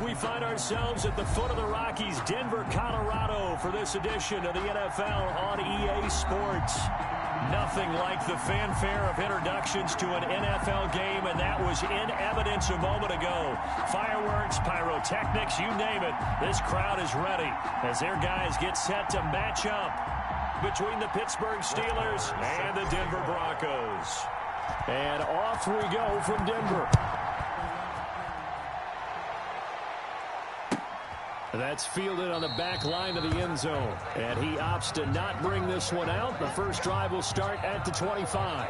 We find ourselves at the foot of the Rockies, Denver, Colorado, for this edition of the NFL on EA Sports. Nothing like the fanfare of introductions to an NFL game, and that was in evidence a moment ago. Fireworks, pyrotechnics, you name it. This crowd is ready as their guys get set to match up between the Pittsburgh Steelers and the Denver Broncos. And off we go from Denver. That's fielded on the back line of the end zone. And he opts to not bring this one out. The first drive will start at the 25.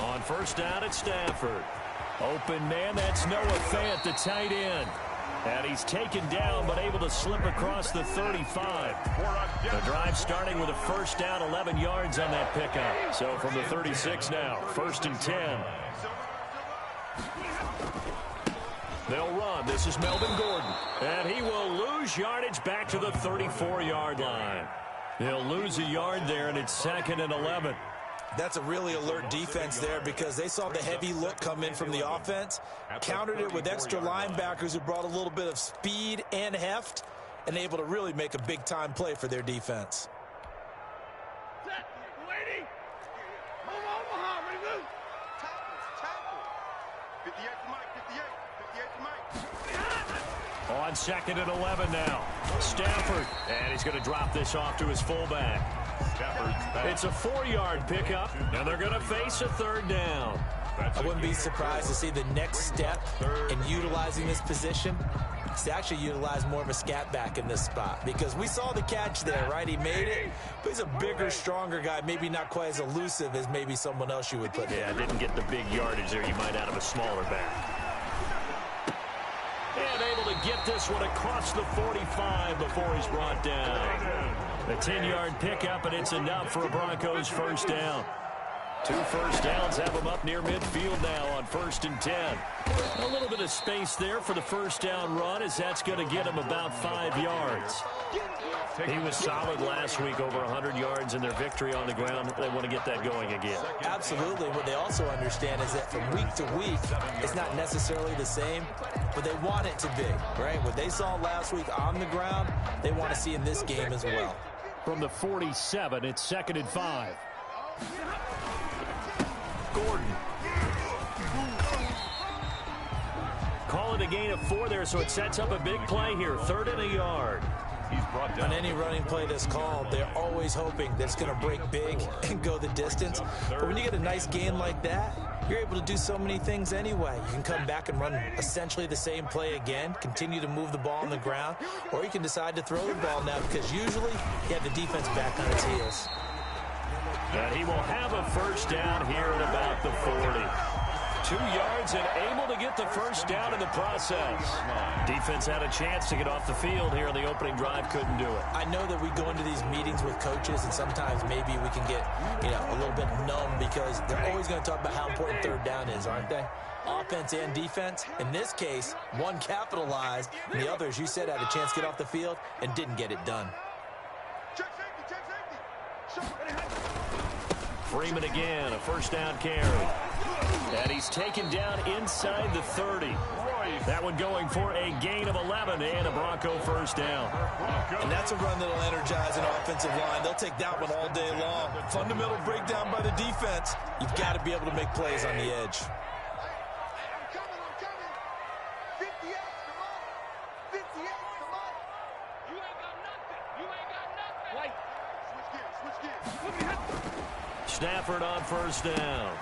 On first down at Stafford. Open man, that's Noah Fant, the tight end. And he's taken down but able to slip across the 35. The drive starting with a first down, 11 yards on that pickup. So from the 36 now, first and 10. They'll run. This is Melvin Gordon. And he will lose yardage back to the 34-yard line. They'll lose a yard there, and it's second and 11. That's a really alert defense there because they saw the heavy look come in from the offense, countered it with extra linebackers who brought a little bit of speed and heft, and able to really make a big-time play for their defense. On second and 11 now. Stafford, and he's going to drop this off to his fullback. It's a 4-yard pickup, and they're going to face a third down. I wouldn't be surprised to see the next step in utilizing this position is to actually utilize more of a scat back in this spot, because we saw the catch there, right? He made it, but he's a bigger, stronger guy, maybe not quite as elusive as maybe someone else you would put in. Yeah, didn't get the big yardage there you might out of a smaller back. And able to get this one across the 45 before he's brought down. A 10-yard pickup, and it's enough for a Broncos first down. 2 first downs have them up near midfield now on first and 10. A little bit of space there for the first down run, as that's going to get him about 5 yards. He was solid last week, over 100 yards in their victory on the ground. They want to get that going again. Absolutely. What they also understand is that from week to week, it's not necessarily the same, but they want it to be, right? What they saw last week on the ground, they want to see in this game as well. From the 47, it's second and 5. Gordon. Call it a gain of 4 there, so it sets up a big play here. Third and a yard. On any running play that's called, they're always hoping that it's going to break big and go the distance. But when you get a nice gain like that, you're able to do so many things anyway. You can come back and run essentially the same play again, continue to move the ball on the ground, or you can decide to throw the ball now, because usually you have the defense back on its heels. And he will have a first down here at about the 40. 2 yards and able to get the first down in the process. Defense had a chance to get off the field here in the opening drive, couldn't do it. I know that we go into these meetings with coaches, and sometimes maybe we can get, a little bit numb, because they're always going to talk about how important third down is, aren't they? Offense and defense. In this case, one capitalized, and the other, as you said, had a chance to get off the field and didn't get it done. Freeman again, a first down carry. And he's taken down inside the 30. That one going for a gain of 11 and a Bronco first down. And that's a run that'll energize an offensive line. They'll take that one all day long. Fundamental breakdown by the defense. You've got to be able to make plays on the edge. Stafford on first down.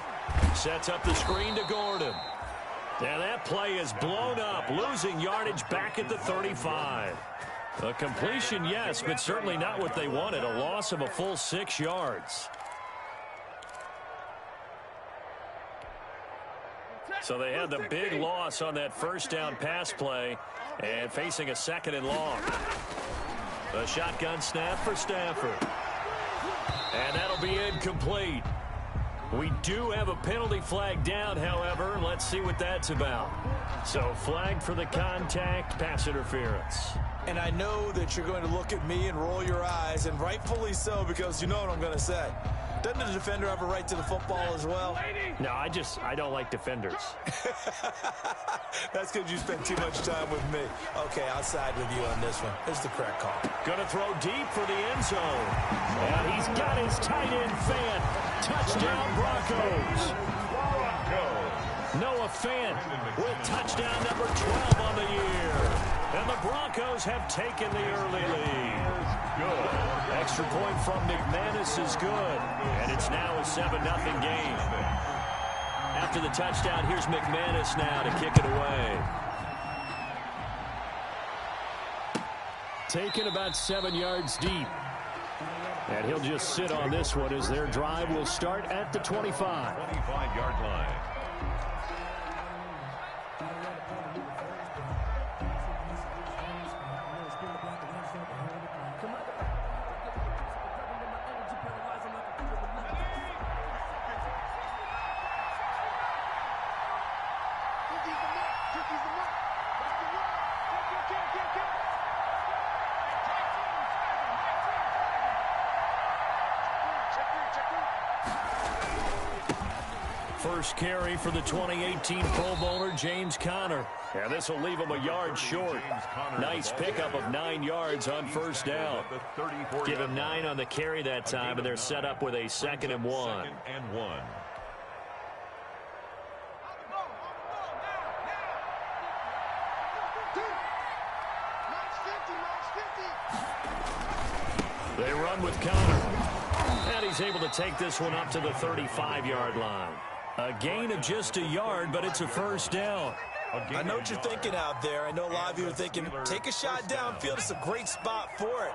Sets up the screen to Gordon. And that play is blown up, losing yardage back at the 35. A completion, yes, but certainly not what they wanted. A loss of a full 6 yards. So they had the big loss on that first down pass play and facing a 2nd and long. A shotgun snap for Stafford. And that'll be incomplete. We do have a penalty flag down, however. Let's see what that's about. So flag for the contact, pass interference. And I know that you're going to look at me and roll your eyes, and rightfully so, because you know what I'm going to say. Doesn't the defender have a right to the football as well? No, I don't like defenders. That's because you spend too much time with me. Okay, I'll side with you on this one. Here's the correct call. Gonna throw deep for the end zone. And he's got his tight end fan. Touchdown, Broncos. Noah Fant with touchdown number 12 on the year. And the Broncos have taken the early lead. Good. Extra point from McManus is good. And it's now a 7-0 game. After the touchdown, here's McManus now to kick it away. Taken about 7 yards deep. And he'll just sit on this one as their drive will start at the 25. 25-yard line. First carry for the 2018 Pro Bowler, James Conner. And this will leave him a yard short. Nice pickup of 9 yards on first down. Give him 9 on the carry that time, and they're set up with a 2nd and 1. They run with Conner. And he's able to take this one up to the 35-yard line. A gain of just a yard, but it's a first down. I know what you're thinking out there. I know a lot of you are thinking, take a shot downfield. It's a great spot for it.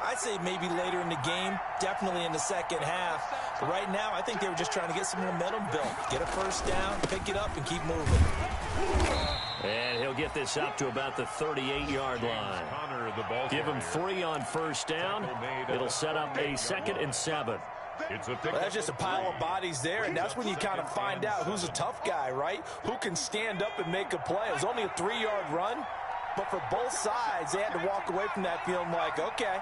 I'd say maybe later in the game, definitely in the second half. But right now, I think they were just trying to get some momentum built. Get a first down, pick it up, and keep moving. And he'll get this up to about the 38-yard line. Give him 3 on first down. It'll set up a 2nd and 7. Well, that's just a pile of bodies there, and that's when you kind of find out who's a tough guy, right? Who can stand up and make a play. It was only a 3-yard run, but for both sides, they had to walk away from that feeling like, okay,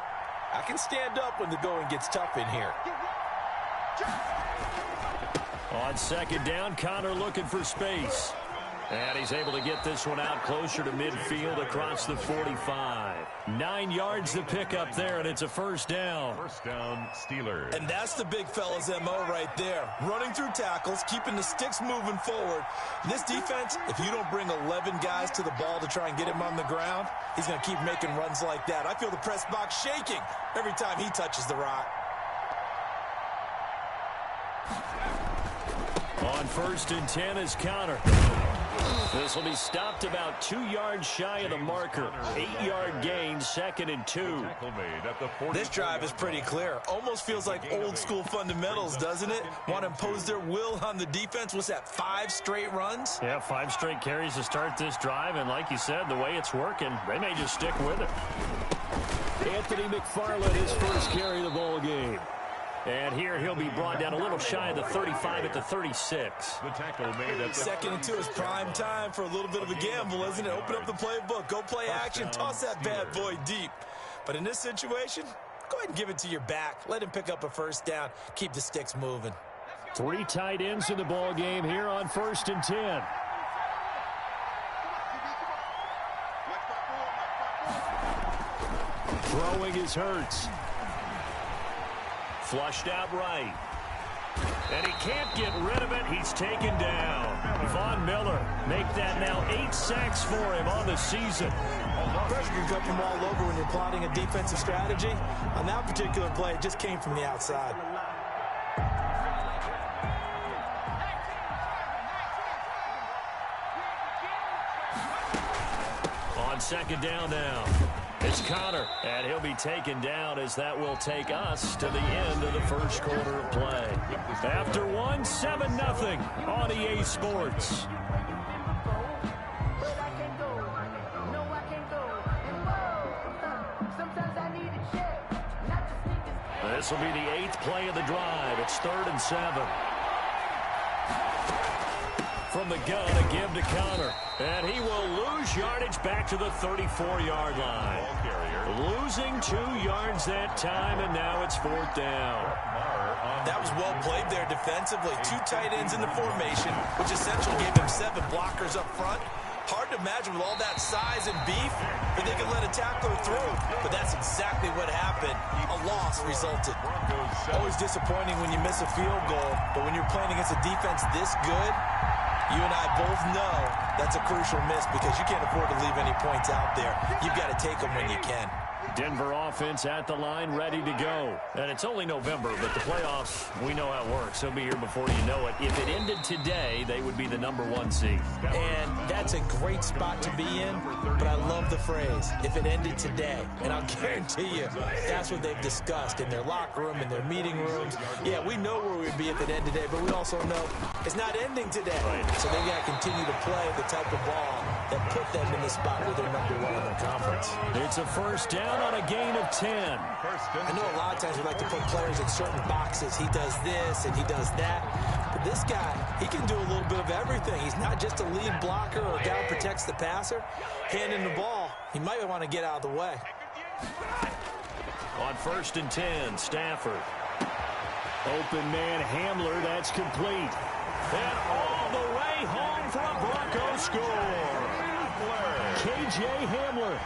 I can stand up when the going gets tough in here. On second down, Conner looking for space. And he's able to get this one out closer to midfield across the 45. 9 yards to pick up there, and it's a first down. First down, Steelers. And that's the big fella's MO right there. Running through tackles, keeping the sticks moving forward. This defense, if you don't bring 11 guys to the ball to try and get him on the ground, he's going to keep making runs like that. I feel the press box shaking every time he touches the rock. On first and 10 is Conner. This will be stopped about 2 yards shy of the marker. 8-yard gain, 2nd and 2. This drive is pretty clear. Almost feels like old school fundamentals, doesn't it? Want to impose their will on the defense. What's that, 5 straight runs? Yeah, 5 straight carries to start this drive. And like you said, the way it's working, they may just stick with it. Anthony McFarland, his first carry of the ball game. And here he'll be brought down a little shy of the 35 at the 36. The tackle made at 2nd and 2 is prime time for a little bit of a gamble, isn't it? Open up the playbook, go play action, toss that bad boy deep. But in this situation, go ahead and give it to your back. Let him pick up a first down. Keep the sticks moving. 3 tight ends in the ball game here on first and 10. Throwing is Hurts. Flushed out right. And he can't get rid of it. He's taken down. Von Miller make that now 8 sacks for him on the season. Pressure can come from all over when you're plotting a defensive strategy. On that particular play, it just came from the outside. On second down now. It's Connor, and he'll be taken down as that will take us to the end of the first quarter of play. After one, 7-0 on EA Sports. This will be the 8th play of the drive. It's 3rd and 7. From the gun, a give to Connor. And he will lose yardage back to the 34-yard line. Losing 2 yards that time, and now it's 4th down. That was well played there defensively. 2 tight ends in the formation, which essentially gave him 7 blockers up front. Hard to imagine with all that size and beef that they could let a tackler through. But that's exactly what happened. A loss resulted. Always disappointing when you miss a field goal, but when you're playing against a defense this good, you and I both know that's a crucial miss because you can't afford to leave any points out there. You've got to take them when you can. Denver offense at the line, ready to go. And it's only November, but the playoffs, we know how it works. They'll be here before you know it. If it ended today, they would be the #1 seed. And that's a great spot to be in, but I love the phrase, if it ended today. And I'll guarantee you, that's what they've discussed in their locker room, in their meeting rooms. Yeah, we know where we'd be if it ended today, but we also know it's not ending today. So they got to continue to play the type of ball that put them in the spot where they're #1 in their conference. It's a first down on a gain of 10. I know a lot of times we like to put players in certain boxes. He does this and he does that. But this guy, he can do a little bit of everything. He's not just a lead blocker or a guy who protects the passer. Handing the ball, he might want to get out of the way. On 1st and 10, Stafford. Open man Hamler, that's complete. And all the way home for a Broncos score. KJ Hamler,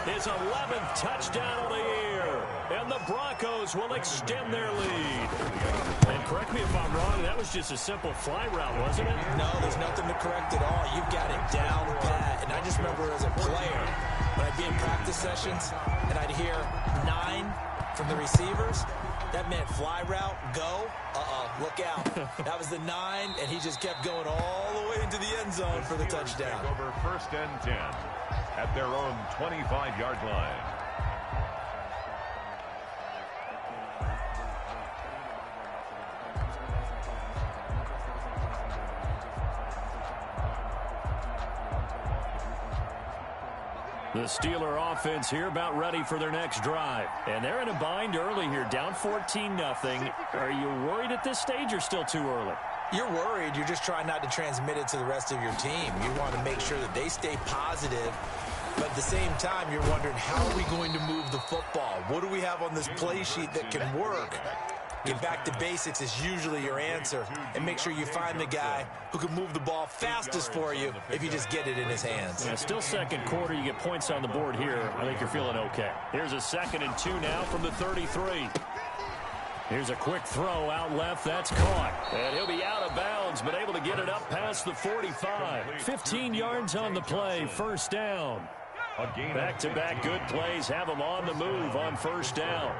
his 11th touchdown of the year. And the Broncos will extend their lead. And correct me if I'm wrong, that was just a simple fly route, wasn't it? No, there's nothing to correct at all. You've got it down pat. And I just remember as a player, when I'd be in practice sessions and I'd hear 9 from the receivers, that meant fly route, go, look out. That was the 9, and he just kept going all the way into the end zone for the touchdown. Over 1st and 10 at their own 25-yard line. The Steeler offense here about ready for their next drive. And they're in a bind early here, down 14-0. Are you worried at this stage or still too early? You're worried. You're just trying not to transmit it to the rest of your team. You want to make sure that they stay positive. But at the same time, you're wondering, how are we going to move the football? What do we have on this play sheet that can work? Get back to basics is usually your answer. And make sure you find the guy who can move the ball fastest for you if you just get it in his hands. Yeah, still second quarter. You get points on the board here. I think you're feeling okay. Here's a 2nd and 2 now from the 33. Here's a quick throw out left. That's caught. And he'll be out of bounds, but able to get it up past the 45. 15 yards on the play. 1st down. Back-to-back good plays have them on the move on 1st down.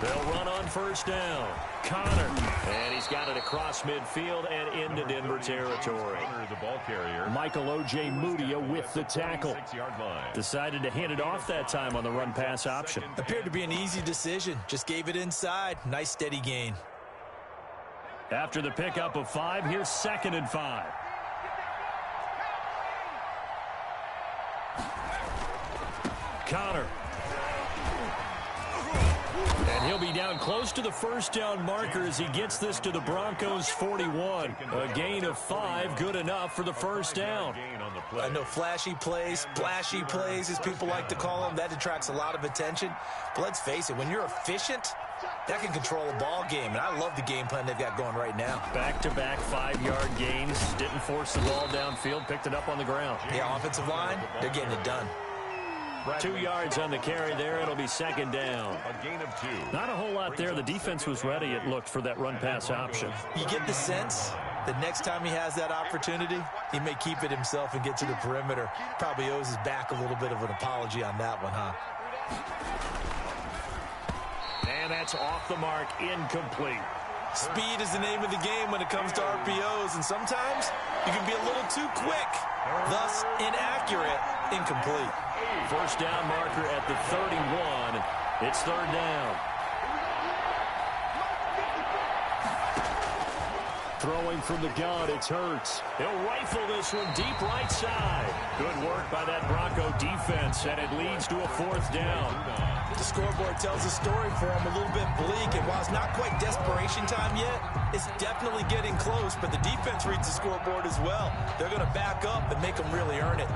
They'll run on 1st down. Connor. And he's got it across midfield and into Denver territory. The ball carrier. Michael O.J. Mudia with the tackle. 6-yard line. Decided to hand it off that time on the run-pass option. Appeared to be an easy decision. Just gave it inside. Nice steady gain. After the pickup of 5, here's 2nd and 5. Connor. And he'll be down close to the 1st down marker as he gets this to the Broncos 41. A gain of 5, good enough for the 1st down. I know flashy plays, splashy plays, as people like to call them, that attracts a lot of attention. But let's face it, when you're efficient, that can control a ball game. And I love the game plan they've got going right now. Back-to-back 5-yard gains. Didn't force the ball downfield, picked it up on the ground. Yeah, offensive line, they're getting it done. 2 yards on the carry there. It'll be 2nd down. A gain of 2. Not a whole lot there. The defense was ready, it looked, for that run-pass option. You get the sense that next time he has that opportunity, he may keep it himself and get to the perimeter. Probably owes his back a little bit of an apology on that one, huh? And that's off the mark, incomplete. Speed is the name of the game when it comes to RPOs, and sometimes you can be a little too quick. Thus, inaccurate, incomplete. First down marker at the 31. It's third down. Throwing from the gun, it's Hurts. He'll rifle this one deep right side. Good work by that Bronco defense, and it leads to a fourth down. The scoreboard tells a story for him, a little bit bleak, and while it's not quite desperation time yet, it's definitely getting close, but the defense reads the scoreboard as well. They're going to back up and make them really earn it.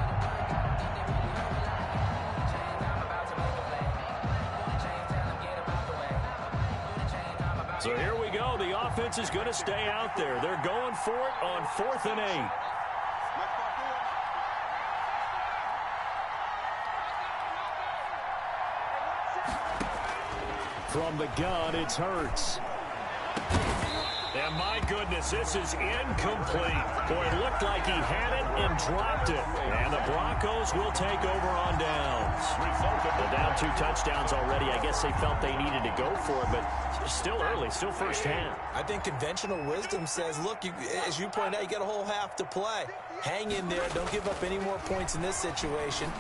So here we go. The offense is going to stay out there. They're going for it on 4th and 8. From the gun, it's Hurts. And my goodness, this is incomplete. Boy, it looked like he had it and dropped it. And the Broncos will take over on downs. They're down 2 touchdowns already. I guess they felt they needed to go for it, but still early, still first half. I think conventional wisdom says, look, as you point out, you got a whole half to play. Hang in there. Don't give up any more points in this situation.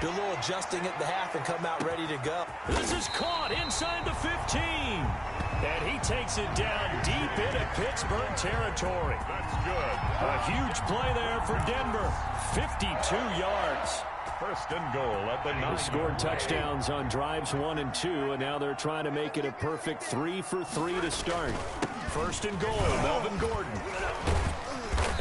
Do a little adjusting at the half and come out ready to go. This is caught inside the 15. And he takes it down deep into Pittsburgh territory. That's good. A huge play there for Denver. 52 yards. First and goal at the 9. They scored touchdowns on drives 1 and 2, and now they're trying to make it a perfect 3 for 3 to start. First and goal, Melvin Gordon.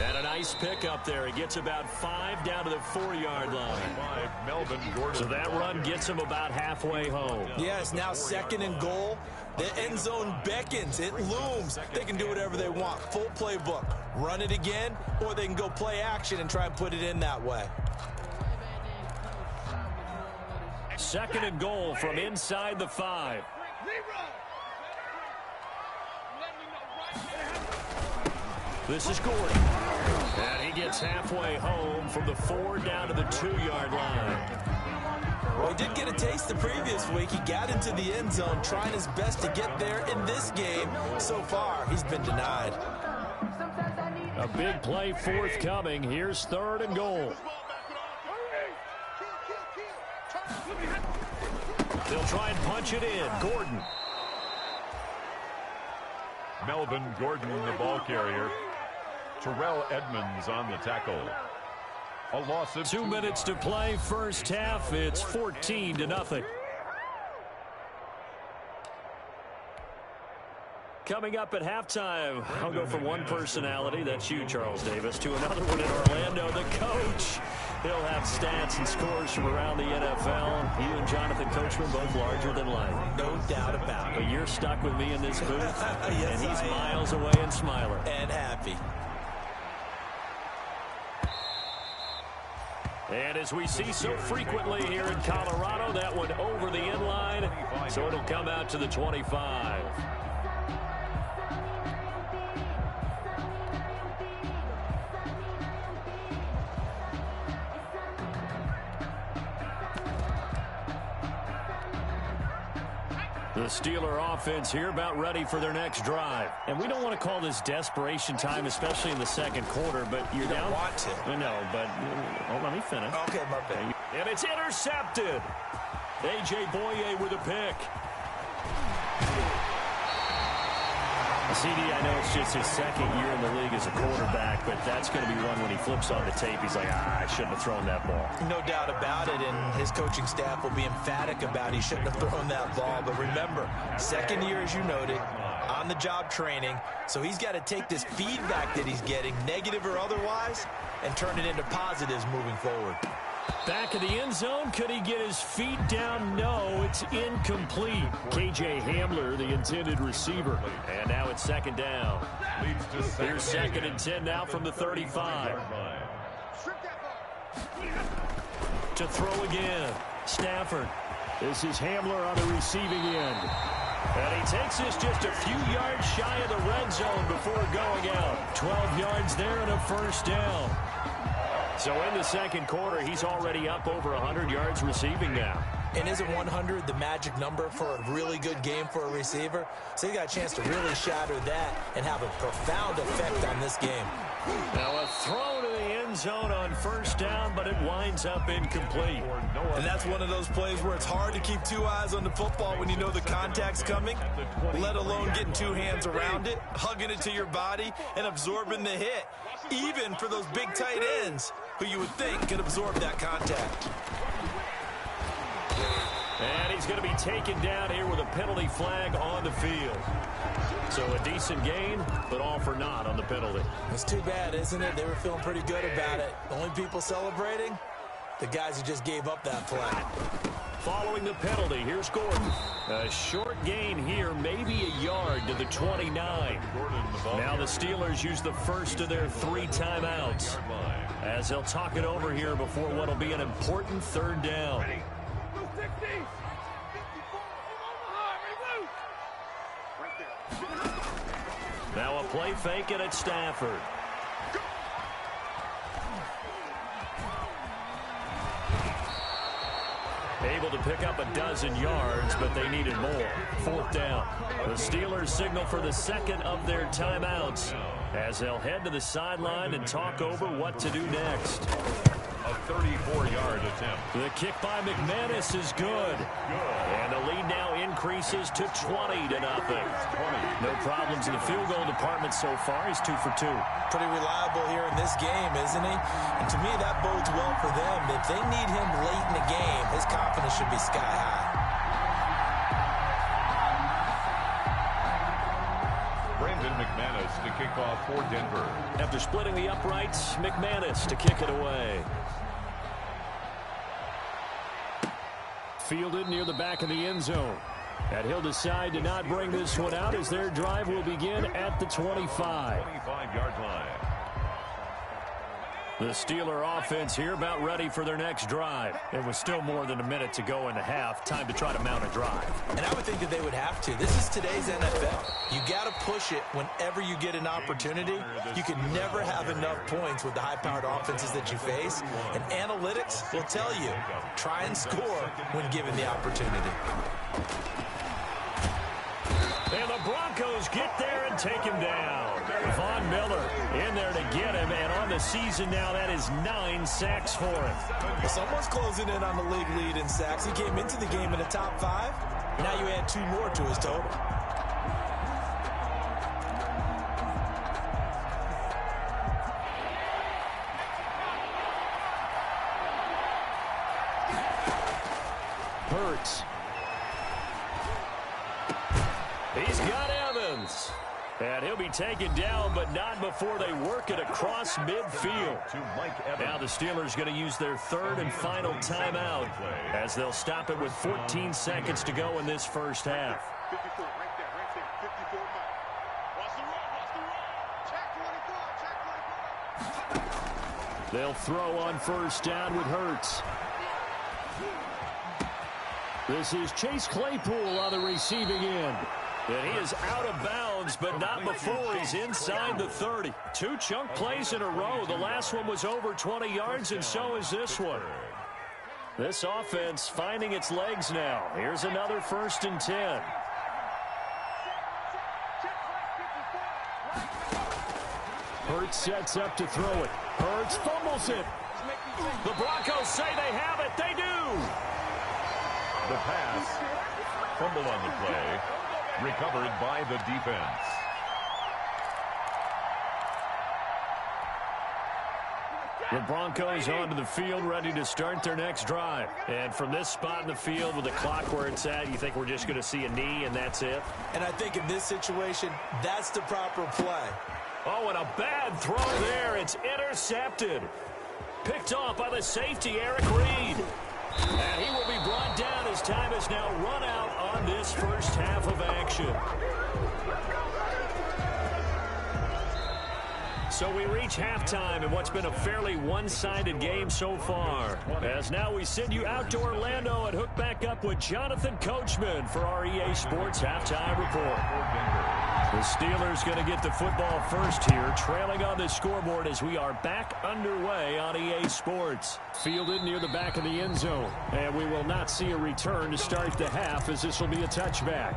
And a nice pickup there. He gets about 5 down to the 4-yard line. 5, Melvin Gordon. So that run gets him about halfway home. Yeah, it's now 2nd and goal. The end zone beckons. It looms. They can do whatever they want. Full playbook. Run it again, or they can go play action and try and put it in that way. 2nd and goal from inside the 5. This is Gordon. And he gets halfway home from the 4 down to the 2-yard line. Well, he did get a taste the previous week. He got into the end zone, trying his best to get there in this game. So far, he's been denied. A big play forthcoming. Here's 3rd and goal. They'll try and punch it in. Gordon. Melvin Gordon, the ball carrier. Terrell Edmonds on the tackle. A loss of 2 minutes to play first half. It's 14-0. Coming up at halftime, I'll go from one personality, that's you, Charles Davis, to another one in Orlando, the coach. He'll have stats and scores from around the NFL. You and Jonathan Coachman both larger than life. No doubt about it. But you're stuck with me in this booth, Yes, and he's I am. miles away and smiling. And happy. And as we see so frequently here in Colorado, that one over the end line, so it'll come out to the 25. The Steeler offense here about ready for their next drive. And we don't want to call this desperation time, especially in the second quarter, but you're You don't down. want to. I know, but let me finish. Okay, my bad. And it's intercepted. A.J. Boye with a pick. CD, I know it's just his second year in the league as a quarterback, but that's going to be one when he flips on the tape. He's like, I shouldn't have thrown that ball. No doubt about it, and his coaching staff will be emphatic about he shouldn't have thrown that ball. But remember, second year, as you noted, on-the-job training, so he's got to take this feedback that he's getting, negative or otherwise, and turn it into positives moving forward. Back of the end zone, could he get his feet down? No, it's incomplete. K.J. Hamler, the intended receiver. And now it's 2nd down. Here's 2nd and 10 now from the 35. To throw again. Stafford. This is Hamler on the receiving end. And he takes this just a few yards shy of the red zone before going out. 12 yards there and a first down. So in the second quarter, he's already up over 100 yards receiving now. And isn't 100 the magic number for a really good game for a receiver? So he got a chance to really shatter that and have a profound effect on this game. Now a throw to the end end zone on first down, but it winds up incomplete. And that's one of those plays where it's hard to keep two eyes on the football when you know the contact's coming, let alone getting two hands around it, hugging it to your body, and absorbing the hit, even for those big tight ends who you would think could absorb that contact. And he's going to be taken down here with a penalty flag on the field. So a decent gain, but all for naught on the penalty. It's too bad, isn't it? They were feeling pretty good about it. The only people celebrating, the guys who just gave up that play. Following the penalty, here's Gordon. A short gain here, maybe a yard to the 29. Now the Steelers use the first of their 3 timeouts as they'll talk it over here before what will be an important third down. Now a play fake it at Stafford. Able to pick up a dozen yards, but they needed more. 4th down. The Steelers signal for the second of their timeouts as they'll head to the sideline and talk over what to do next. A 34-yard attempt. The kick by McManus is good. And the lead now increases to 20-0. No problems in the field goal department so far. He's 2 for 2. Pretty reliable here in this game, isn't he? And to me, that bodes well for them. If they need him late in the game, his confidence should be sky high. McManus to kick off for Denver. After splitting the uprights, McManus to kick it away. Fielded near the back of the end zone. And he'll decide to not bring this one out as their drive will begin at the 25. 25-yard line. The Steeler offense here about ready for their next drive. It was still more than a minute to go in the half. Time to try to mount a drive. And I would think that they would have to. This is today's NFL. You got to push it whenever you get an opportunity. You can never have enough points with the high-powered offenses that you face. And analytics will tell you, try and score when given the opportunity. And the Broncos get there and take him down. Von Miller in there to get him, and on the season now, that is 9 sacks for him. Well, someone's closing in on the league lead in sacks. He came into the game in the top 5. Now you add 2 more to his total. Hurts. He's got Evans. And he'll be taken down, but not before they work it across midfield. Now the Steelers going to use their 3rd and final timeout as they'll stop it with 14 seconds to go in this first half. They'll throw on first down with Hurts. This is Chase Claypool on the receiving end. And he is out of bounds, but not before he's inside the 30. 2 chunk plays in a row. The last one was over 20 yards, and so is this one. This offense finding its legs now. Here's another 1st and 10. Hurts sets up to throw it. Hurts fumbles it. The Broncos say they have it. They do. The pass. Fumble on the play. Recovered by the defense. The Broncos onto the field, ready to start their next drive. And from this spot in the field with the clock where it's at, you think we're just going to see a knee and that's it? And I think in this situation, that's the proper play. Oh, and a bad throw there. It's intercepted. Picked off by the safety, Eric Reed. And he will be brought down as time has now run out on this first half of action. So we reach halftime in what's been a fairly one-sided game so far. As now we send you out to Orlando and hook back up with Jonathan Coachman for our EA Sports Halftime Report. The Steelers going to get the football first here, trailing on the scoreboard as we are back underway on EA Sports. Fielded near the back of the end zone, and we will not see a return to start the half as this will be a touchback.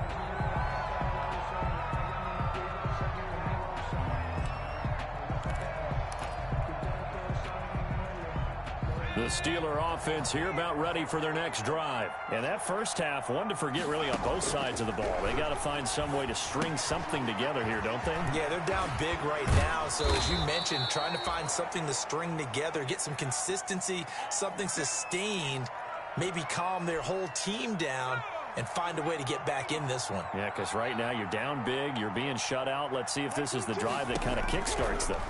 The Steeler offense here about ready for their next drive. And that first half, one to forget really on both sides of the ball. They got to find some way to string something together here, don't they? Yeah, they're down big right now. So as you mentioned, trying to find something to string together, get some consistency, something sustained, maybe calm their whole team down and find a way to get back in this one. Yeah, because right now you're down big, you're being shut out. Let's see if this is the drive that kind of kickstarts them.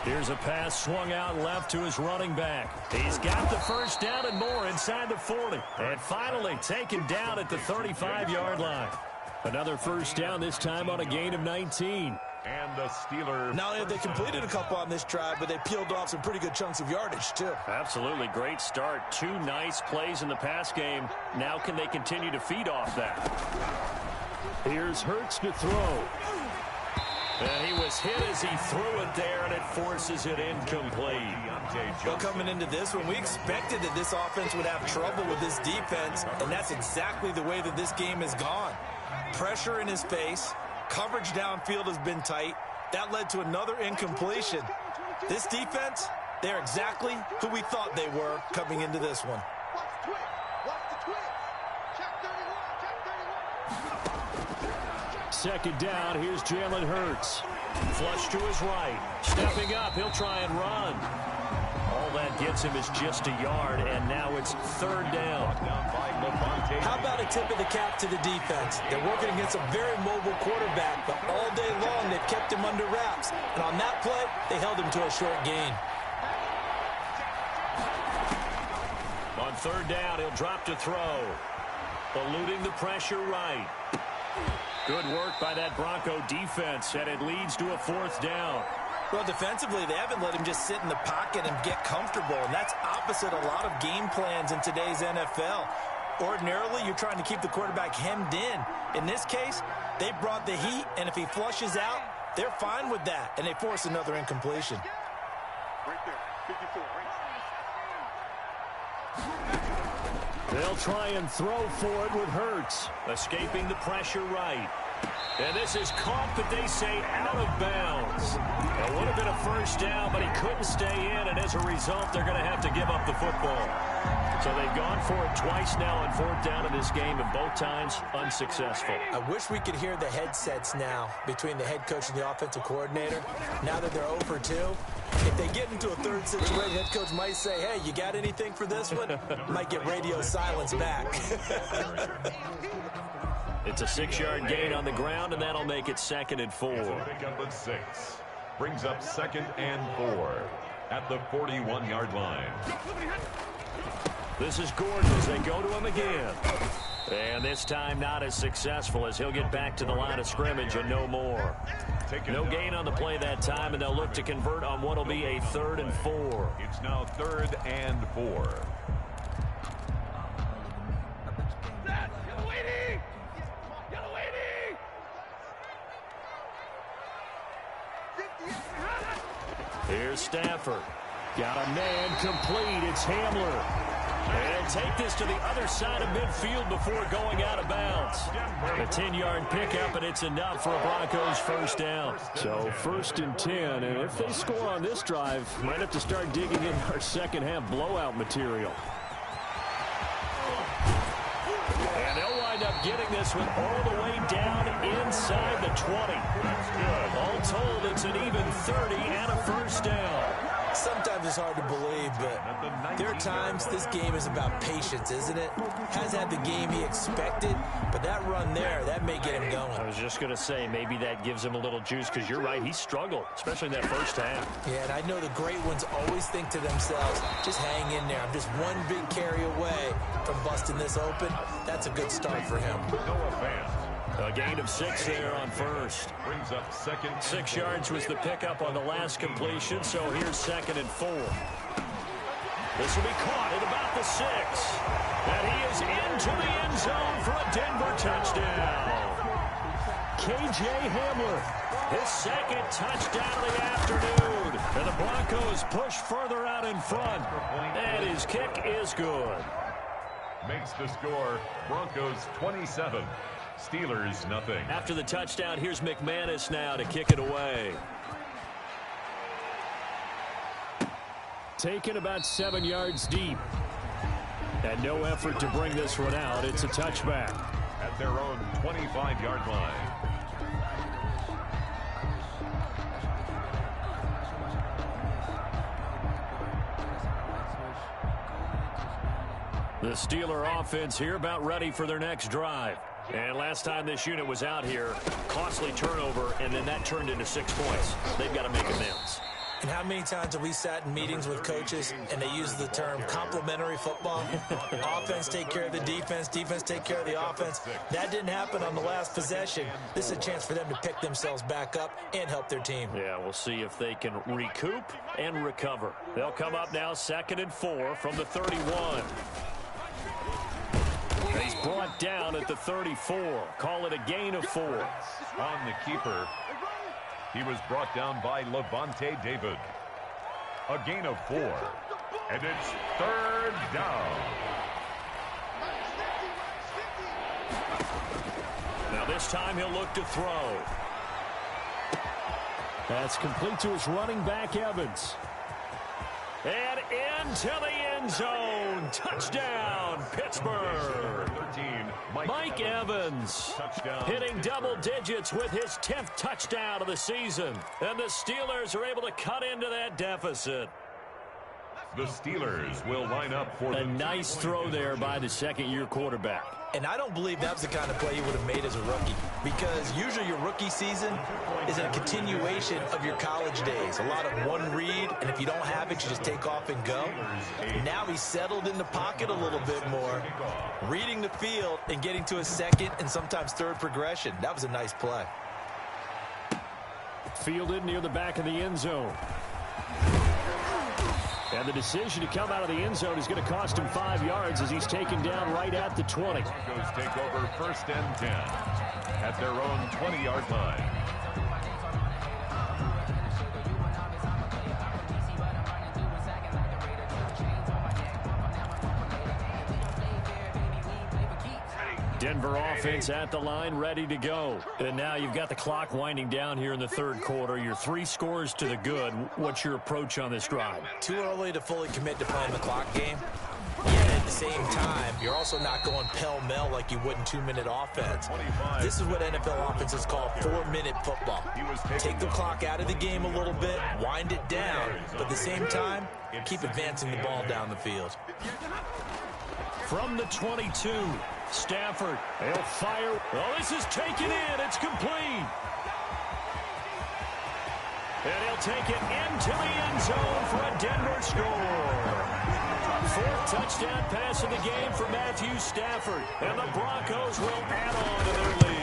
Here's a pass swung out left to his running back. He's got the first down and more inside the 40. And finally taken down at the 35-yard line. Another first down, this time on a gain of 19. And the Steelers. Not only have they completed a couple on this drive, but they peeled off some pretty good chunks of yardage, too. Absolutely great start. Two nice plays in the pass game. Now can they continue to feed off that? Here's Hurts to throw. And he was hit as he threw it there, and it forces it incomplete. Well, coming into this one, we expected that this offense would have trouble with this defense, and that's exactly the way that this game has gone. Pressure in his face. Coverage downfield has been tight. That led to another incompletion. This defense, they're exactly who we thought they were coming into this one. Second down, here's Jalen Hurts. Flush to his right. Stepping up, he'll try and run. All that gets him is just a yard, and now it's third down. How about a tip of the cap to the defense? They're working against a very mobile quarterback, but all day long they've kept him under wraps. And on that play, they held him to a short gain. On third down, he'll drop to throw. Eluding the pressure right. Good work by that Bronco defense, and it leads to a fourth down. Well, defensively, they haven't let him just sit in the pocket and get comfortable, and that's opposite a lot of game plans in today's NFL. Ordinarily, you're trying to keep the quarterback hemmed in. In this case, they brought the heat, and if he flushes out, they're fine with that, and they force another incompletion. Right there, 54, They'll try and throw for it with Hurts. Escaping the pressure right. And this is caught, but they say out of bounds. It would have been a first down, but he couldn't stay in, and as a result, they're going to have to give up the football. So they've gone for it twice now on fourth down in this game, and both times unsuccessful. I wish we could hear the headsets now between the head coach and the offensive coordinator. Now that they're 0 for 2, if they get into a third situation, head coach might say, hey, you got anything for this one? Might get radio silence back. It's a 6-yard gain on the ground, and that'll make it 2nd and 4. Pick up at 6. Brings up 2nd and 4 at the 41-yard line. This is Gordon as they go to him again. And this time not as successful as he'll get back to the line of scrimmage and no more. No gain on the play that time, and they'll look to convert on what will be a 3rd and 4. It's now 3rd and 4. Here's Stafford. Got a man complete. It's Hamler. And take this to the other side of midfield before going out of bounds. A 10-yard pickup, and it's enough for a Broncos first down. So 1st and 10, and if they score on this drive, might have to start digging in our second-half blowout material. And they'll wind up getting this one all the way down inside the 20. That's good. All told, it's an even 30 and a first down. Sometimes it's hard to believe, but there are times this game is about patience, isn't it? Has had the game he expected, but that run there, that may get him going. I was just going to say, maybe that gives him a little juice, because you're right, he struggled, especially in that first half. Yeah, and I know the great ones always think to themselves, just hang in there. I'm just one big carry away from busting this open. That's a good start for him. Noah Fant. A gain of 6 there on first. Brings up 2nd. 6 yards was the pickup on the last completion, so here's 2nd and 4. This will be caught at about the 6. And he is into the end zone for a Denver touchdown. K.J. Hamler, his 2nd touchdown of the afternoon. And the Broncos push further out in front. And his kick is good. Makes the score Broncos 27. Steelers nothing. After the touchdown, here's McManus now to kick it away. Taken about 7 yards deep. And no effort to bring this one out. It's a touchback. At their own 25-yard line. The Steeler offense here about ready for their next drive. And last time this unit was out here, costly turnover, and then that turned into 6 points. They've got to make amends. And how many times have we sat in meetings with coaches and they use the term complementary football? Offense take care of the defense, defense take care of the offense. That didn't happen on the last possession. This is a chance for them to pick themselves back up and help their team. Yeah, we'll see if they can recoup and recover. They'll come up now 2nd and 4 from the 31. He's brought down at the 34. Call it a gain of 4. On the keeper. He was brought down by Levante David. A gain of 4. And it's 3rd down. Now this time he'll look to throw. That's complete to his running back, Evans. And into the end zone. Touchdown, Pittsburgh. 13, Mike Evans hitting double digits with his 10th touchdown of the season. And the Steelers are able to cut into that deficit. The Steelers will line up for a nice throw there by the second-year quarterback. And I don't believe that was the kind of play he would have made as a rookie, because usually your rookie season is a continuation of your college days. A lot of one read, and if you don't have it, you just take off and go. Now he's settled in the pocket a little bit more, reading the field and getting to a second and sometimes third progression. That was a nice play. Fielded near the back of the end zone. And the decision to come out of the end zone is going to cost him 5 yards as he's taken down right at the 20. Broncos take over 1st and 10 at their own 20-yard line. Denver offense at the line, ready to go. And now you've got the clock winding down here in the 3rd quarter. You're 3 scores to the good. What's your approach on this drive? Too early to fully commit to playing the clock game. Yet at the same time, you're also not going pell-mell like you would in 2-minute offense. This is what NFL offenses call 4-minute football. Take the clock out of the game a little bit, wind it down, but at the same time, keep advancing the ball down the field. From the 22, Stafford, they'll fire. Oh, this is taken in. It's complete. And he'll take it into the end zone for a Denver score. 4th touchdown pass of the game for Matthew Stafford. And the Broncos will add on to their lead.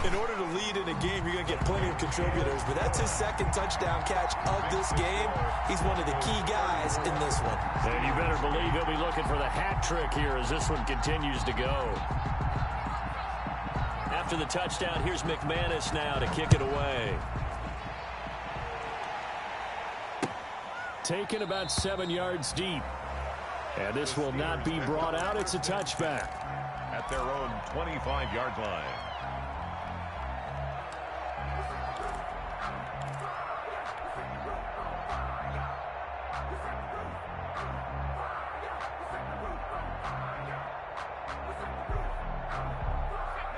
In order to lead in a game, you're going to get plenty of contributors, but that's his 2nd touchdown catch of this game. He's one of the key guys in this one. And you better believe he'll be looking for the hat trick here as this one continues to go. After the touchdown, here's McManus now to kick it away. Taken about 7 yards deep. And this will not be brought out. It's a touchback. At their own 25-yard line.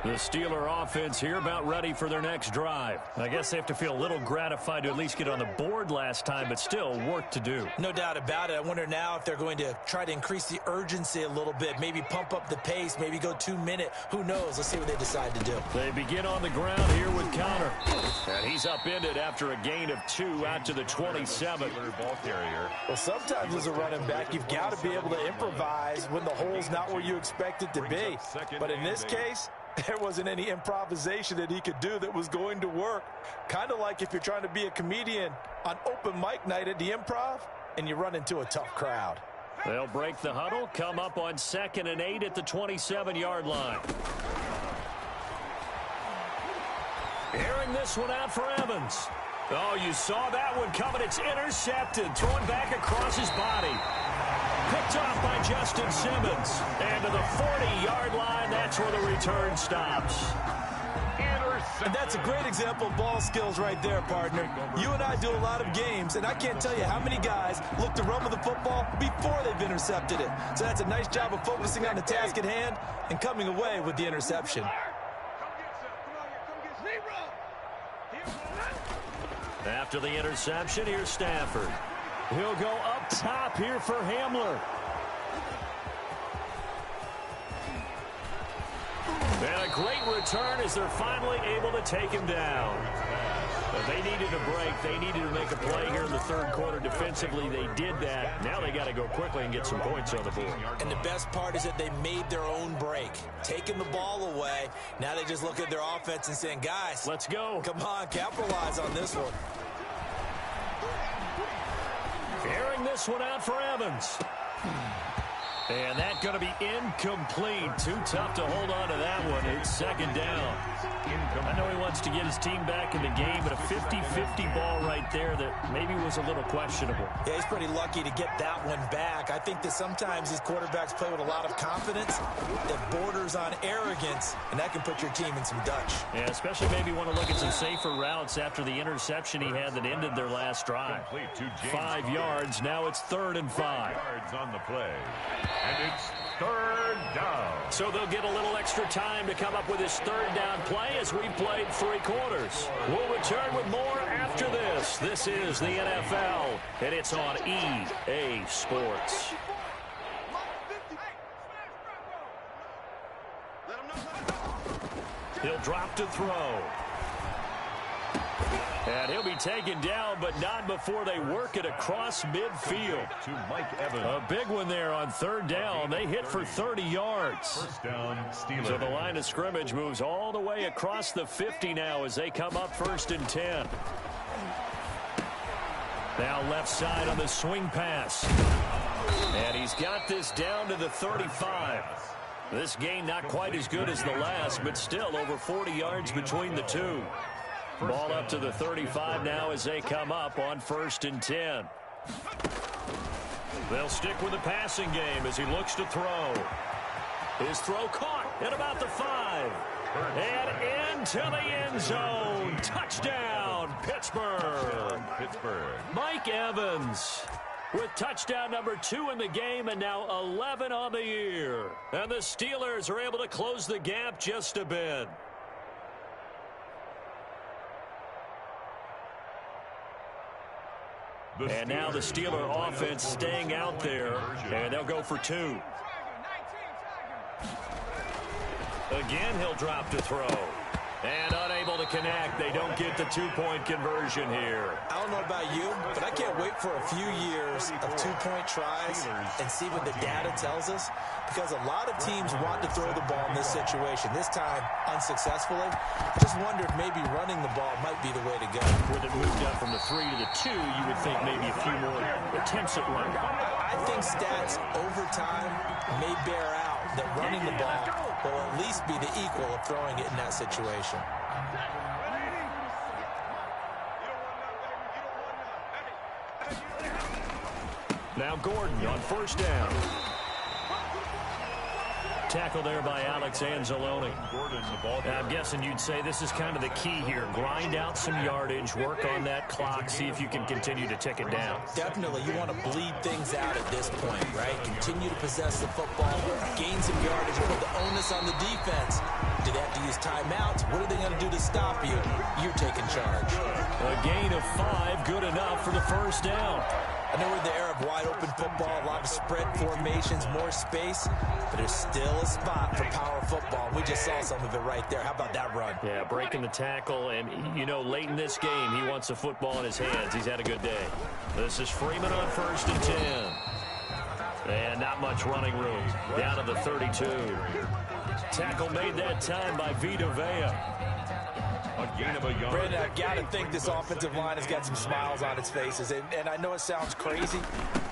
The Steeler offense here about ready for their next drive. I guess they have to feel a little gratified to at least get on the board last time, but still work to do. No doubt about it. I wonder now if they're going to try to increase the urgency a little bit, maybe pump up the pace, maybe go 2-minute. Who knows? Let's see what they decide to do. They begin on the ground here with Connor. And he's upended after a gain of 2 out to the 27. Ball carrier. Well, sometimes as a running back, you've got to be able to improvise when the hole's not where you expect it to be. But in this case, there wasn't any improvisation that he could do that was going to work. Kind of like if you're trying to be a comedian on open mic night at the Improv and you run into a tough crowd. They'll break the huddle, come up on 2nd and 8 at the 27-yard line. Airing this one out for Evans. Oh, you saw that one coming. It's intercepted, thrown back across his body. Picked off by Justin Simmons. And to the 40-yard line, that's where the return stops. And that's a great example of ball skills right there, partner. You and I do a lot of games, and I can't tell you how many guys look to run with the football before they've intercepted it. So that's a nice job of focusing on the task at hand and coming away with the interception. After the interception, here's Stafford. He'll go up top here for Hamler. And a great return as they're finally able to take him down. But they needed a break. They needed to make a play here in the third quarter. Defensively, they did that. Now they got to go quickly and get some points on the board. And the best part is that they made their own break. Taking the ball away. Now they just look at their offense and saying, guys, let's go. Come on, capitalize on this one. Airing this one out for Evans. And that's going to be incomplete. Too tough to hold on to that one. It's second down. I know he wants to get his team back in the game, but a 50-50 ball right there that maybe was a little questionable. Yeah, he's pretty lucky to get that one back. I think that sometimes these quarterbacks play with a lot of confidence that borders on arrogance, and that can put your team in some Dutch. Yeah, especially maybe want to look at some safer routes after the interception he had that ended their last drive. 5 yards. Now it's 3rd and 5. Yards on the play. And it's 3rd down. So they'll get a little extra time to come up with this 3rd down play as we've played 3 quarters. We'll return with more after this. This is the NFL, and it's on EA Sports. He'll drop to throw. And he'll be taken down, but not before they work it across midfield. To Mike Evans. A big one there on 3rd down. They hit for 30 yards. 1st down, Steelers. So the line of scrimmage moves all the way across the 50 now as they come up 1st and 10. Now left side on the swing pass. And he's got this down to the 35. This game not quite as good as the last, but still over 40 yards between the two. Ball up to the 35 now as they come up on 1st and 10. They'll stick with the passing game as he looks to throw. His throw caught at about the 5. And into the end zone. Touchdown, Pittsburgh. Mike Evans with touchdown number 2 in the game and now 11 on the year. And the Steelers are able to close the gap just a bit. And now the Steeler offense staying out there, and they'll go for 2. Again, he'll drop to throw. And unable to connect. They don't get the 2-point conversion here. I don't know about you, but I can't wait for a few years of 2-point tries and see what the data tells us, because a lot of teams want to throw the ball in this situation. This time, unsuccessfully. I just wonder if maybe running the ball might be the way to go. With it moved up from the 3 to the 2, you would think maybe a few more attempts at running. I think stats over time may bear out that running the ball will at least be the equal of throwing it in that situation. Now Gordon on 1st down. Tackle there by Alex Anzalone. I'm guessing you'd say this is kind of the key here. Grind out some yardage, work on that clock, see if you can continue to tick it down. Definitely. You want to bleed things out at this point, right? Continue to possess the football, gain some yardage, put the onus on the defense. Do they have to use timeouts? What are they going to do to stop you? You're taking charge. A gain of 5, good enough for the 1st down. I know we're in the era of wide-open football, a lot of spread formations, more space, but there's still a spot for power football. We just saw some of it right there. How about that run? Yeah, breaking the tackle, and, you know, late in this game, he wants the football in his hands. He's had a good day. This is Freeman on 1st and 10. And not much running room. Down to the 32. Tackle made that time by Vita Vea. A gain of a yard. Brandon, I've got to think this offensive line has got some smiles on its faces. And I know it sounds crazy,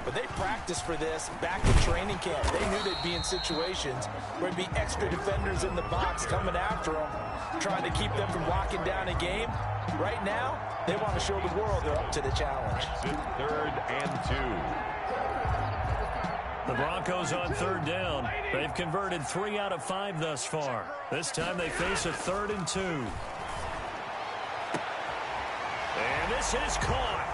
but they practiced for this back in training camp. They knew they'd be in situations where there'd be extra defenders in the box coming after them, trying to keep them from locking down a game. Right now, they want to show the world they're up to the challenge. 3rd and 2. The Broncos on third down. They've converted 3 out of 5 thus far. This time they face a 3rd and 2. And this is caught.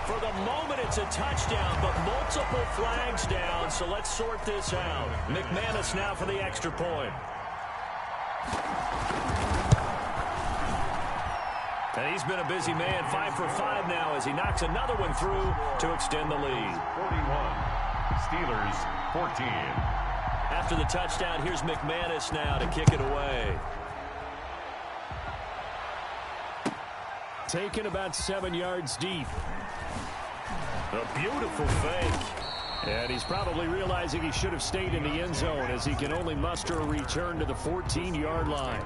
For the moment, it's a touchdown, but multiple flags down, so let's sort this out. McManus now for the extra point. And he's been a busy man, 5 for 5 now as he knocks another one through to extend the lead. 41, Steelers 14. After the touchdown, here's McManus now to kick it away. Taken about 7 yards deep. A beautiful fake. And he's probably realizing he should have stayed in the end zone as he can only muster a return to the 14-yard line.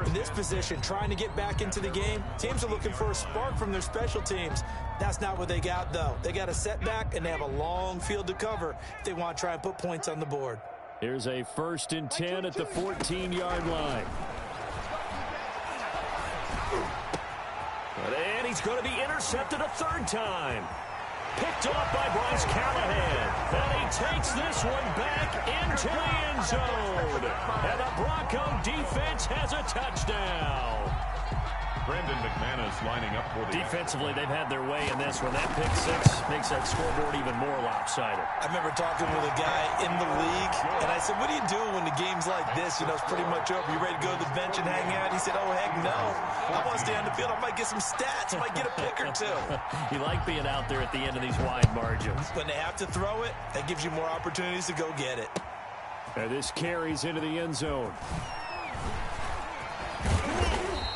In this position, trying to get back into the game, teams are looking for a spark from their special teams. That's not what they got, though. They got a setback, and they have a long field to cover if they want to try and put points on the board. Here's a 1st and 10 at the 14-yard line. And he's going to be intercepted a 3rd time. Picked off by Bryce Callahan. And he takes this one back into the end zone. And the Bronco defense has a touchdown. Brandon McManus lining up for the... Defensively, they've had their way in this one. That pick 6 makes that scoreboard even more lopsided. I remember talking with a guy in the league, and I said, what do you do when the game's like this? You know, it's pretty much over. You ready to go to the bench and hang out? He said, oh, heck no. I want to stay on the field. I might get some stats. I might get a pick or 2. You like being out there at the end of these wide margins. When they have to throw it, that gives you more opportunities to go get it. And this carries into the end zone.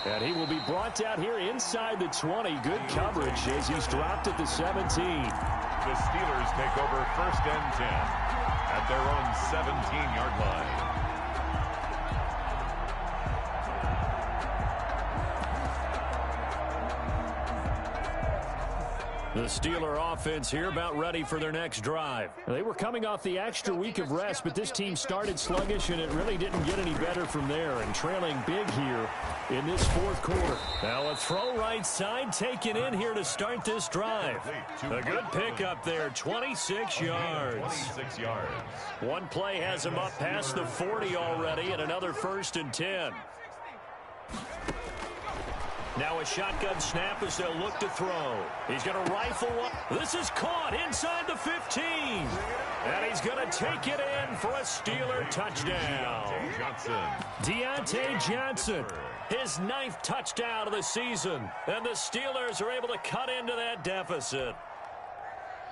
And he will be brought down here inside the 20. Good coverage as he's dropped at the 17. The Steelers take over 1st and 10 at their own 17-yard line. The Steeler offense here about ready for their next drive. They were coming off the extra week of rest, but this team started sluggish, and it really didn't get any better from there, and trailing big here in this 4th quarter. Now a throw right side taken in here to start this drive. A good pickup there, 26 yards. 26 yards. One play has him up past the 40 already, and another 1st and 10. Now a shotgun snap as they'll look to throw. He's going to rifle one. This is caught inside the 15. And he's going to take it in for a Steeler touchdown. Deontay Johnson, his 9th touchdown of the season. And the Steelers are able to cut into that deficit.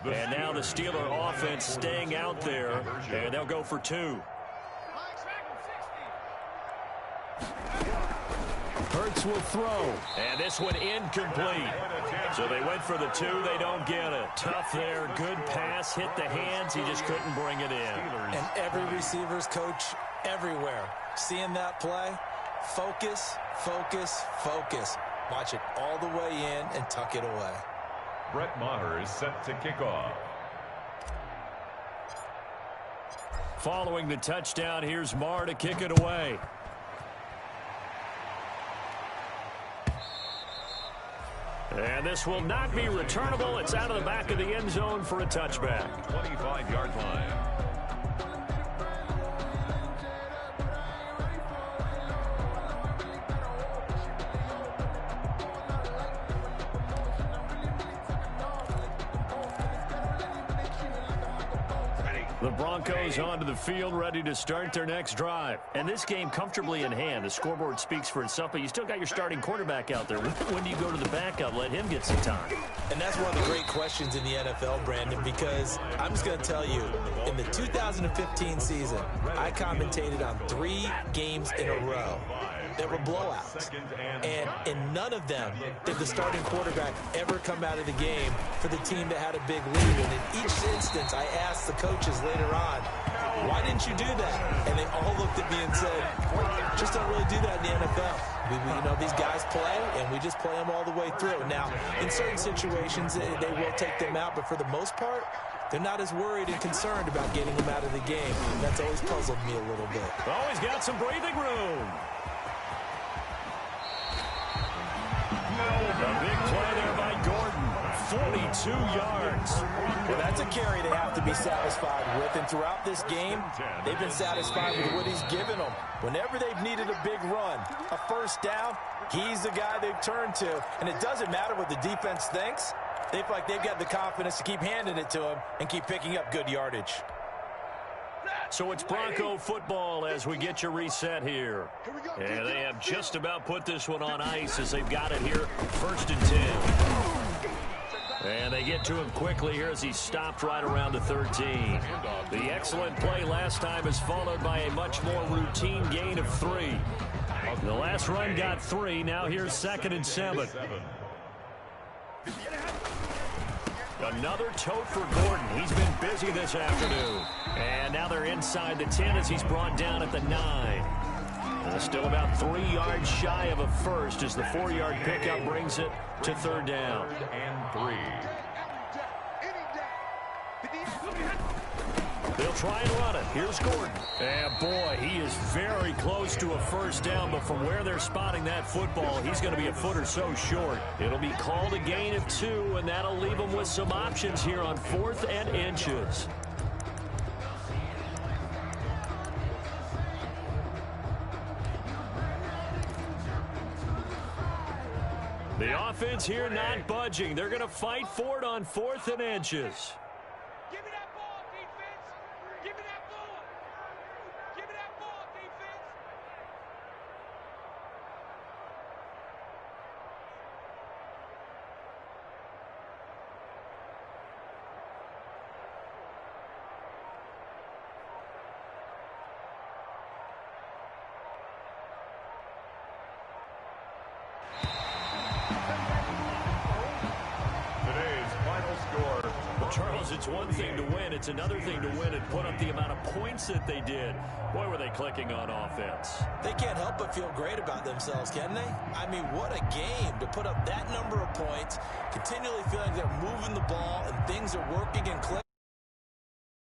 And now the Steeler offense staying out there. And they'll go for 2. Hurts will throw. And this one incomplete. So they went for the 2. They don't get it. Tough there. Good pass. Hit the hands. He just couldn't bring it in. And every receiver's coach everywhere. Seeing that play, focus, focus, focus. Watch it all the way in and tuck it away. Brett Maher is set to kick off. Following the touchdown, here's Maher to kick it away. And this will not be returnable. It's out of the back of the end zone for a touchback. 25-yard line. The Broncos onto the field, ready to start their next drive. And this game comfortably in hand. The scoreboard speaks for itself, but you still got your starting quarterback out there. When do you go to the backup? Let him get some time. And that's one of the great questions in the NFL, Brandon, because I'm just going to tell you, in the 2015 season, I commentated on 3 games in a row that were blowouts. And in none of them did the starting quarterback ever come out of the game for the team that had a big lead. And in each instance, I asked the coaches later on, why didn't you do that? And they all looked at me and said, just don't really do that in the NFL. You know, these guys play, and we just play them all the way through. Now, in certain situations, they will take them out, but for the most part, they're not as worried and concerned about getting them out of the game. And that's always puzzled me a little bit. Oh, he's got some breathing room. A big play there by Gordon. 42 yards. Well, that's a carry they have to be satisfied with, and throughout this game, they've been satisfied with what he's given them. Whenever they've needed a big run, a first down, he's the guy they've turned to, and it doesn't matter what the defense thinks. They feel like they've got the confidence to keep handing it to him and keep picking up good yardage. So it's Bronco football as we get you reset here. And they have just about put this one on ice as they've got it here, 1st and 10. And they get to him quickly here as he stopped right around the 13. The excellent play last time is followed by a much more routine gain of 3. The last run got 3. Now here's 2nd and 7. Another tote for Gordon. He's been busy this afternoon. And now they're inside the 10 as he's brought down at the 9. Still about 3 yards shy of a first as the 4-yard pickup brings it to 3rd down. 3rd and 3. They'll try and run it. Here's Gordon. And boy, he is very close to a first down, but from where they're spotting that football, he's going to be a foot or so short. It'll be called a gain of 2, and that'll leave them with some options here on 4th and inches. The offense here not budging. They're going to fight for it on 4th and inches. Give me that ball, defense. Give me that ball. Give me that ball, defense. Today's final score. Charles, it's one thing to win. It's another thing to win and put up the amount of points that they did. Boy, were they clicking on offense. They can't help but feel great about themselves, can they? I mean, what a game to put up that number of points, continually feeling they're moving the ball and things are working and clicking.